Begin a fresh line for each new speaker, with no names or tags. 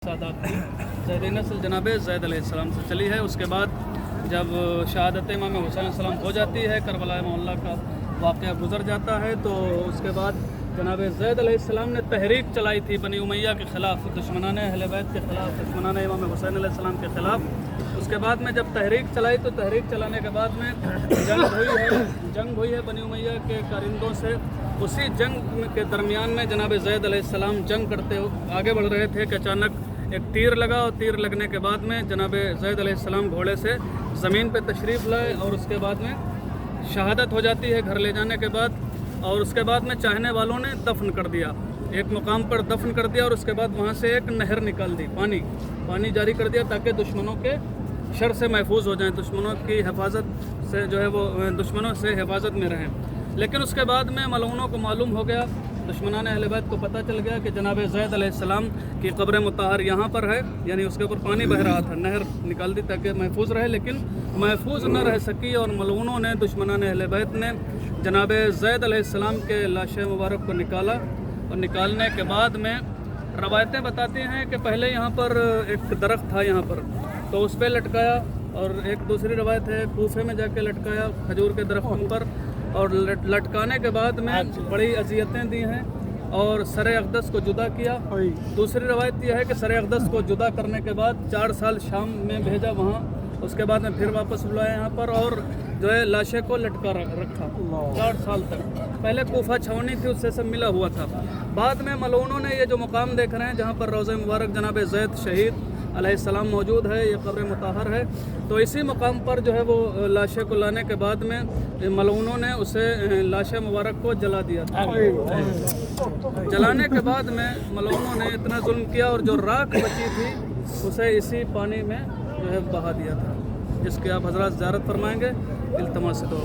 सादात की ज़ैद नस्ल जनाब ज़ैद अलैहिस्सलाम से चली है। उसके बाद जब शहादत इमाम हुसैन अलैहिस्सलाम हो जाती है, करबला मोहल्ला का वाक़या गुजर जाता है, तो उसके बाद जनाब ज़ैद अलैहिस्सलाम ने तहरीक चलाई थी बनी उमैया के ख़िलाफ़, दुश्मनान अहले बैत के ख़िलाफ़, दुश्मनान इमाम हुसैन अलैहिस्सलाम के ख़िलाफ़। उसके बाद में जब तहरीक चलाई तो तहरीक चलाने के बाद में जंग हुई है बनी उमैया के कारिंदों से। उसी जंग के दरमियान में जनाब ज़ैद अलैहिस्सलाम जंग करते आगे बढ़ रहे थे कि अचानक एक तीर लगा, और तीर लगने के बाद में जनाब ज़ैद अलैहिस्सलाम घोड़े से ज़मीन पे तशरीफ़ लाए, और उसके बाद में शहादत हो जाती है घर ले जाने के बाद। और उसके बाद में चाहने वालों ने दफन कर दिया, एक मुकाम पर दफन कर दिया, और उसके बाद वहाँ से एक नहर निकाल दी, पानी जारी कर दिया ताकि दुश्मनों के शर से महफूज हो जाएं, दुश्मनों की हिफाजत से जो है वो दुश्मनों से हिफाजत में रहें। लेकिन उसके बाद में मलऊनों को मालूम हो गया, दुश्मनान अहले बैत को पता चल गया कि जनाब ज़ैद अलैहिस्सलाम की कब्र मुताहर यहाँ पर है, यानी उसके ऊपर पानी बह रहा था, नहर निकाल दी ताकि महफूज रहे, लेकिन महफूज न रह सकी। और मलऊनों ने, दुश्मनान अहले बैत ने जनाब ज़ैद अलैहिस्सलाम के लाश मुबारक को निकाला, और निकालने के बाद में रवायतें बताती हैं कि पहले यहाँ पर एक दरख्त था यहाँ पर, तो उस पर लटकाया, और एक दूसरी रवायत है कूफे में जाके लटकाया खजूर के दरख्तों पर, और लटकाने के बाद में बड़ी अजियतें दी हैं और सर अक़दस को जुदा किया। दूसरी रवायत यह है कि सर अक़दस को जुदा करने के बाद 4 साल शाम में भेजा वहाँ, उसके बाद में फिर वापस बुलाया यहाँ पर, और जो है लाशे को लटका रखा 4 साल तक। पहले कोफा छावनी थी, उससे सब मिला हुआ था। बाद में मलऊनों ने ये जो मुकाम देख रहे हैं जहाँ पर रोज़े मुबारक जनाब ज़ैद शहीद अलैहिस्सलाम मौजूद है, ये कब्र मुताहर है, तो इसी मुकाम पर जो है वो लाशे को लाने के बाद में मलऊनों ने उसे लाशे मुबारक को जला दिया था। जलाने के बाद में मलऊनों ने इतना जुल्म किया, और जो राख बची थी उसे इसी पानी में जो है बहा दिया था, जिसके आप हज़रात ज़ियारत फरमाएंगे। इल्तमास से दुआ।